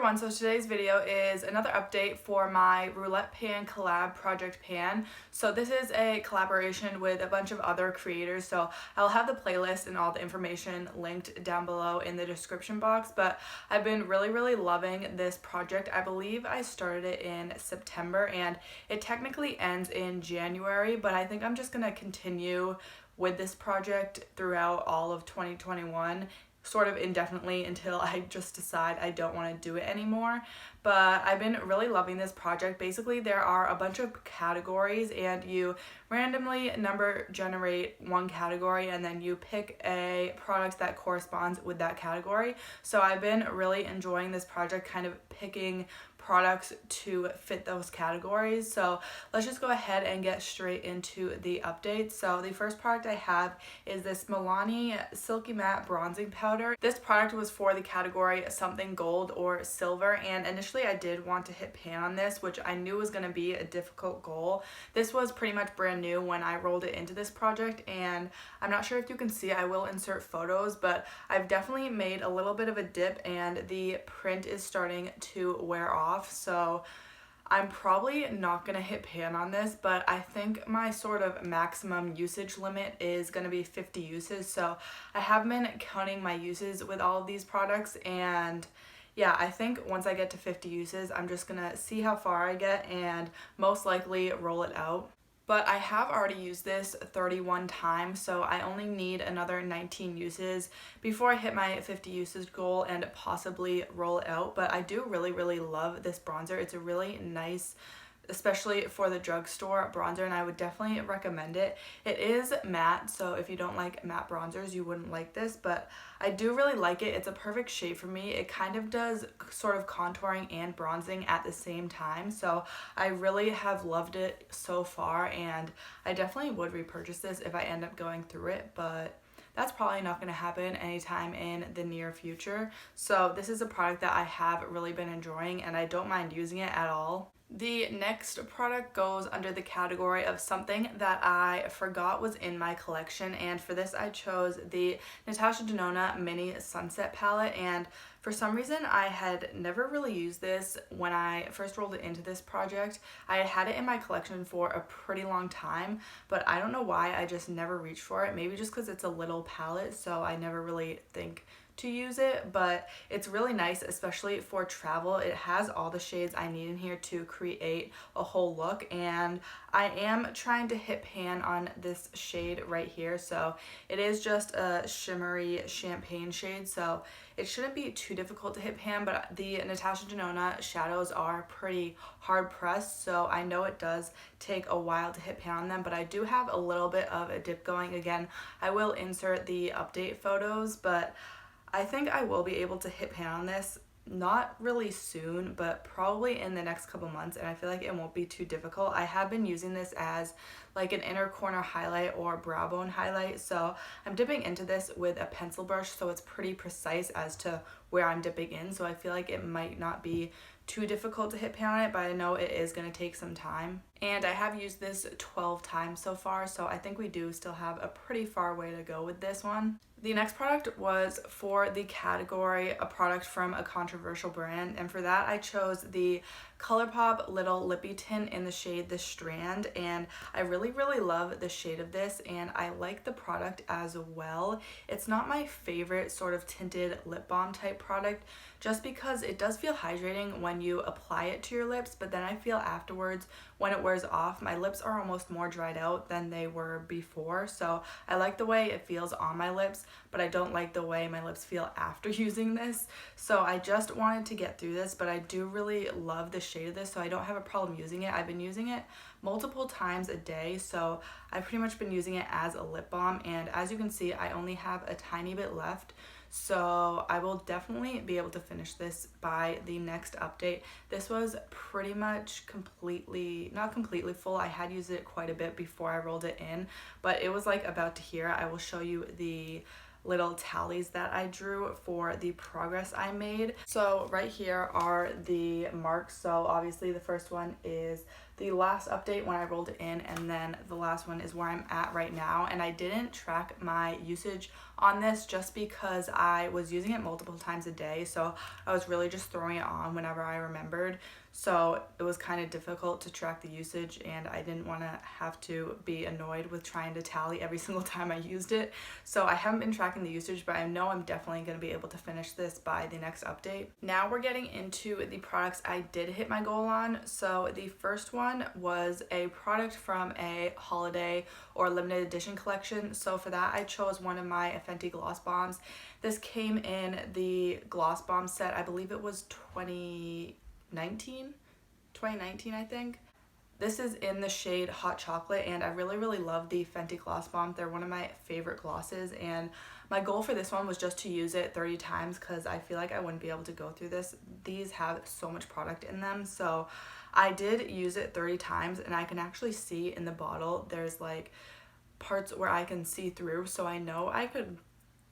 everyone, so today's video is another update for my Roulette Pan collab project pan. So this is a collaboration with a bunch of other creators, so I'll have the playlist and all the information linked down below in the description box. But I've been really loving this project. I believe I started it in September and it technically ends in January, but I think I'm just gonna continue with this project throughout all of 2021, sort of indefinitely until I just decide I don't want to do it anymore. But I've been really loving this project. Basically, there are a bunch of categories and you randomly number generate one category and then you pick a product that corresponds with that category. So I've been really enjoying this project, kind of picking products to fit those categories. So let's just go ahead and get straight into the updates. So the first product I have is this Milani Silky Matte Bronzing Powder. This product was for the category something gold or silver, and initially I did want to hit pan on this, which I knew was going to be a difficult goal. This was pretty much brand new when I rolled it into this project, and I'm not sure if you can see, I will insert photos, but I've definitely made a little bit of a dip and the print is starting to wear off. So I'm probably not gonna hit pan on this, but I think my sort of maximum usage limit is gonna be 50 uses. So I have been counting my uses with all of these products, and yeah, I think once I get to 50 uses, I'm just gonna see how far I get and most likely roll it out. But I have already used this 31 times, so I only need another 19 uses before I hit my 50 uses goal and possibly roll it out. But I do really love this bronzer. It's a really nice, especially for the drugstore bronzer, and I would definitely recommend it. It is matte, so if you don't like matte bronzers, you wouldn't like this, but I do really like it. It's a perfect shade for me. It kind of does sort of contouring and bronzing at the same time, so I really have loved it so far, and I definitely would repurchase this if I end up going through it, but that's probably not going to happen anytime in the near future. So this is a product that I have really been enjoying and I don't mind using it at all. The next product goes under the category of something that I forgot was in my collection, and for this I chose the Natasha Denona Mini Sunset Palette, and for some reason I had never really used this when I first rolled it into this project. I had it in my collection for a pretty long time, but I don't know why I just never reached for it. Maybe just because it's a little palette, so I never really think to use it, but it's really nice, especially for travel. It has all the shades I need in here to create a whole look, and I am trying to hit pan on this shade right here. So it is just a shimmery champagne shade, so it shouldn't be too difficult to hit pan, but the Natasha Denona shadows are pretty hard pressed, so I know it does take a while to hit pan on them, but I do have a little bit of a dip going. Again, I will insert the update photos, but I think I will be able to hit pan on this, not really soon, but probably in the next couple months, and I feel like it won't be too difficult. I have been using this as like an inner corner highlight or brow bone highlight, so I'm dipping into this with a pencil brush, so it's pretty precise as to where I'm dipping in, so I feel like it might not be too difficult to hit pan on it, but I know it is going to take some time. And I have used this 12 times so far, so I think we do still have a pretty far way to go with this one. The next product was for the category a product from a controversial brand, and for that I chose the Colourpop Little Lippy Tint in the shade The Strand, and I really love the shade of this, and I like the product as well. It's not my favorite sort of tinted lip balm type product, just because it does feel hydrating when you apply it to your lips, but then I feel afterwards when it wears off, my lips are almost more dried out than they were before. So I like the way it feels on my lips, but I don't like the way my lips feel after using this. So I just wanted to get through this, but I do really love the shade of this, so I don't have a problem using it. I've been using it multiple times a day, so I've pretty much been using it as a lip balm, and as you can see, I only have a tiny bit left. So I will definitely be able to finish this by the next update. This was pretty much not completely full. I had used it quite a bit before I rolled it in, but it was like about to here. I will show you the little tallies that I drew for the progress I made. So right here are the marks. So obviously the first one is the last update when I rolled it in, and then the last one is where I'm at right now. And I didn't track my usage on this just because I was using it multiple times a day, so I was really just throwing it on whenever I remembered. So it was kind of difficult to track the usage, and I didn't want to have to be annoyed with trying to tally every single time I used it. So I haven't been tracking the usage, but I know I'm definitely going to be able to finish this by the next update. Now we're getting into the products I did hit my goal on. So the first one was a product from a holiday or limited edition collection. So for that, I chose one of my Fenty gloss bombs. This came in the gloss bomb set. I believe it was 2019, I think. This is in the shade Hot Chocolate, and I really love the Fenty gloss bomb. They're one of my favorite glosses, and my goal for this one was just to use it 30 times because I feel like I wouldn't be able to go through this. These have so much product in them, so I did use it 30 times, and I can actually see in the bottle there's like parts where I can see through, so I know I could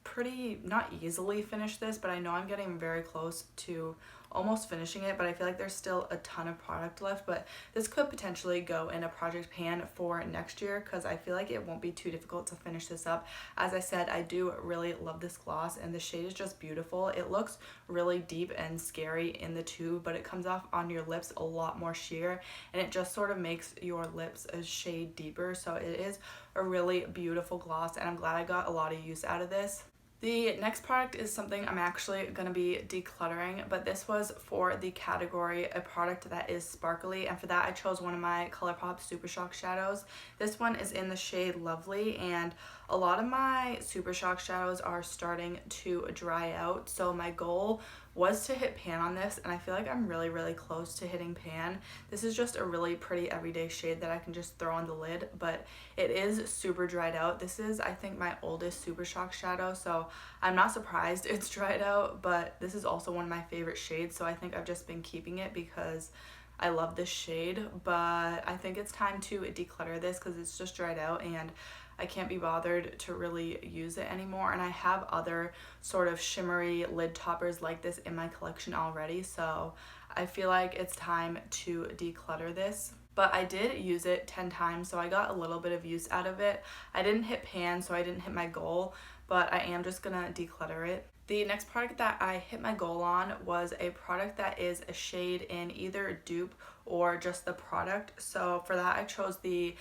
pretty, not easily finish this, but I know I'm getting very close to almost finishing it, but I feel like there's still a ton of product left. But this could potentially go in a project pan for next year because I feel like it won't be too difficult to finish this up. As I said, I do really love this gloss, and the shade is just beautiful. It looks really deep and scary in the tube, but it comes off on your lips a lot more sheer, and it just sort of makes your lips a shade deeper. So it is a really beautiful gloss, and I'm glad I got a lot of use out of this. The next product is something I'm actually going to be decluttering, but this was for the category a product that is sparkly, and for that I chose one of my Colourpop Super Shock shadows. This one is in the shade Lovely, and a lot of my Super Shock shadows are starting to dry out, so my goal was to hit pan on this, and I feel like I'm really close to hitting pan. This is just a really pretty everyday shade that I can just throw on the lid, but it is super dried out. This is, I think, my oldest Super Shock shadow, so I'm not surprised it's dried out, but this is also one of my favorite shades, so I think I've just been keeping it because I love this shade. But I think it's time to declutter this because it's just dried out, and I can't be bothered to really use it anymore, and I have other sort of shimmery lid toppers like this in my collection already, so I feel like it's time to declutter this. But I did use it 10 times, so I got a little bit of use out of it. I didn't hit pan, so I didn't hit my goal, but I am just gonna declutter it. The next product that I hit my goal on was a product that is a shade in either dupe or just the product. So for that I chose the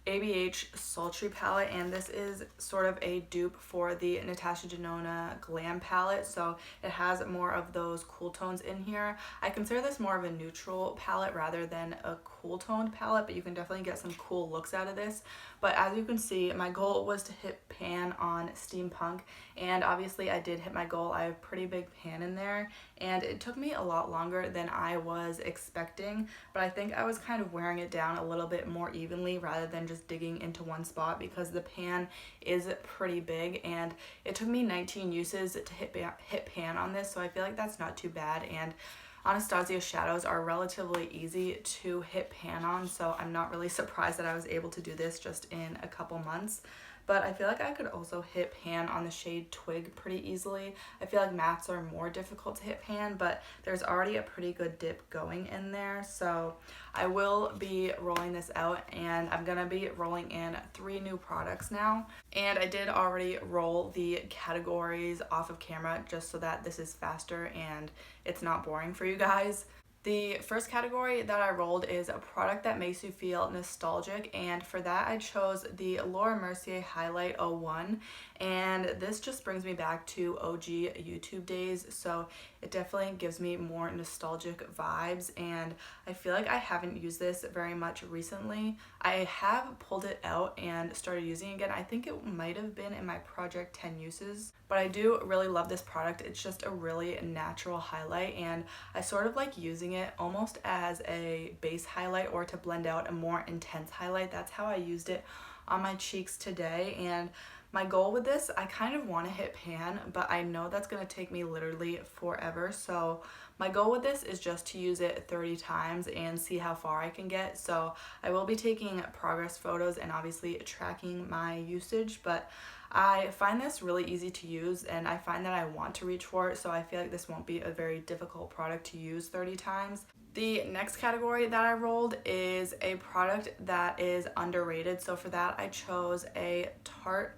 ABH Sultry palette, and this is sort of a dupe for the Natasha Denona Glam palette, so it has more of those cool tones in here. I consider this more of a neutral palette rather than a cool toned palette, but you can definitely get some cool looks out of this. But as you can see, my goal was to hit pan on Steampunk, and obviously I did hit my goal. I have a pretty big pan in there, and it took me a lot longer than I was expecting, but I think I was kind of wearing it down a little bit more evenly rather than just digging into one spot because the pan is pretty big, and it took me 19 uses to hit pan on this, so I feel like that's not too bad. And Anastasia shadows are relatively easy to hit pan on, so I'm not really surprised that I was able to do this just in a couple months. But I feel like I could also hit pan on the shade Twig pretty easily. I feel like mattes are more difficult to hit pan, but there's already a pretty good dip going in there. So I will be rolling this out, and I'm gonna be rolling in 3 new products now. And I did already roll the categories off of camera just so that this is faster and it's not boring for you guys. The first category that I rolled is a product that makes you feel nostalgic, and for that I chose the Laura Mercier Highlight 01, and this just brings me back to OG YouTube days, so it definitely gives me more nostalgic vibes, and I feel like I haven't used this very much recently. I have pulled it out and started using it again. I think it might have been in my Project 10 uses, but I do really love this product. It's just a really natural highlight, and I sort of like using it almost as a base highlight or to blend out a more intense highlight. That's how I used it on my cheeks today, and my goal with this, I kind of want to hit pan, but I know that's going to take me literally forever, so my goal with this is just to use it 30 times and see how far I can get. So I will be taking progress photos and obviously tracking my usage, but I find this really easy to use, and I find that I want to reach for it, so I feel like this won't be a very difficult product to use 30 times. The next category that I rolled is a product that is underrated. So for that, I chose a Tarte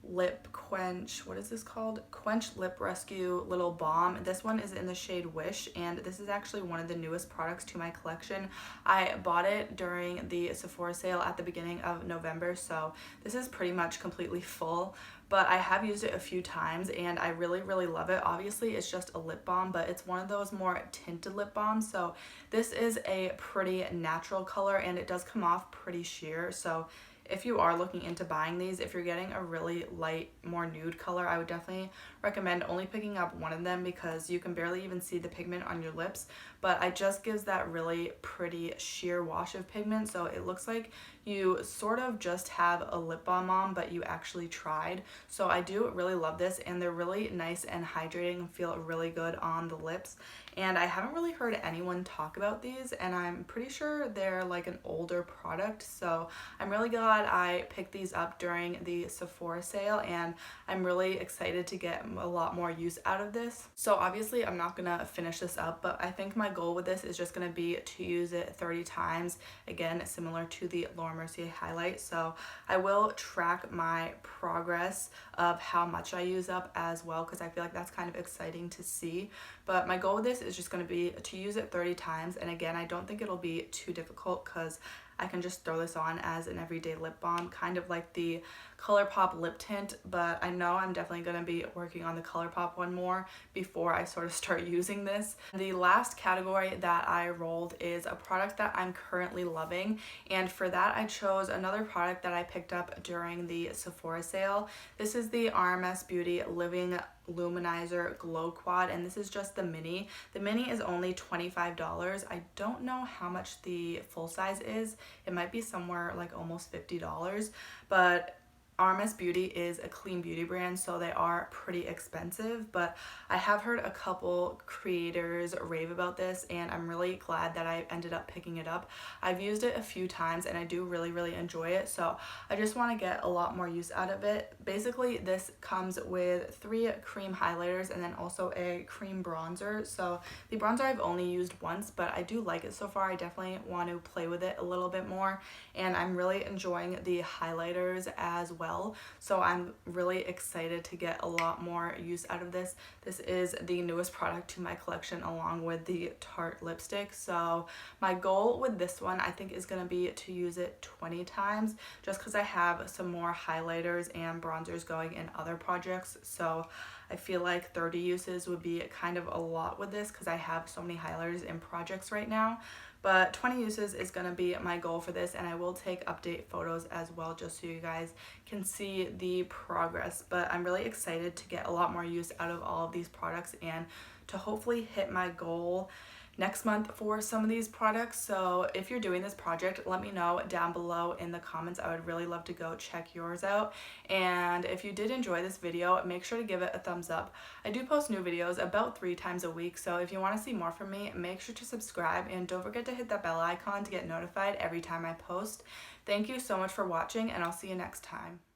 lip quench, what is this called? Quench Lip Rescue Little Balm. This one is in the shade Wish, and this is actually one of the newest products to my collection. I bought it during the Sephora sale at the beginning of November, so this is pretty much completely full, but I have used it a few times and I really love it. Obviously it's just a lip balm, but it's one of those more tinted lip balms, so this is a pretty natural color and it does come off pretty sheer. So if you are looking into buying these, if you're getting a really light, more nude color, I would definitely recommend only picking up one of them because you can barely even see the pigment on your lips, but it just gives that really pretty sheer wash of pigment, so it looks like you sort of just have a lip balm on, but you actually tried. So I do really love this, and they're really nice and hydrating and feel really good on the lips. And I haven't really heard anyone talk about these, and I'm pretty sure they're like an older product, so I'm really glad I picked these up during the Sephora sale, and I'm really excited to get a lot more use out of this. So obviously I'm not gonna finish this up, but I think my goal with this is just gonna be to use it 30 times, again similar to the Mercier highlight. So I will track my progress of how much I use up as well, because I feel like that's kind of exciting to see. But my goal with this is just going to be to use it 30 times, and again I don't think it'll be too difficult because I can just throw this on as an everyday lip balm, kind of like the Colourpop lip tint, but I know I'm definitely going to be working on the Colourpop one more before I sort of start using this. The last category that I rolled is a product that I'm currently loving, and for that I chose another product that I picked up during the Sephora sale. This is the RMS Beauty Living Luminizer Glow Quad, and this is just the mini. The mini is only $25. I don't know how much the full size is. It might be somewhere like almost $50, but RMS Beauty is a clean beauty brand, so they are pretty expensive, but I have heard a couple creators rave about this, and I'm really glad that I ended up picking it up. I've used it a few times and I do really enjoy it, so I just want to get a lot more use out of it. Basically this comes with 3 cream highlighters and then also a cream bronzer. So the bronzer I've only used once, but I do like it so far. I definitely want to play with it a little bit more, and I'm really enjoying the highlighters as well. So I'm really excited to get a lot more use out of this. This is the newest product to my collection along with the Tarte lipstick. So my goal with this one I think is going to be to use it 20 times just because I have some more highlighters and bronzers going in other projects. So I feel like 30 uses would be kind of a lot with this because I have so many highlighters in projects right now. But 20 uses is going to be my goal for this, and I will take update photos as well just so you guys can see the progress. But I'm really excited to get a lot more use out of all of these products and to hopefully hit my goal next month for some of these products. So if you're doing this project, let me know down below in the comments. I would really love to go check yours out. And if you did enjoy this video, make sure to give it a thumbs up. I do post new videos about 3 times a week, so if you want to see more from me, make sure to subscribe and don't forget to hit that bell icon to get notified every time I post. Thank you so much for watching, and I'll see you next time.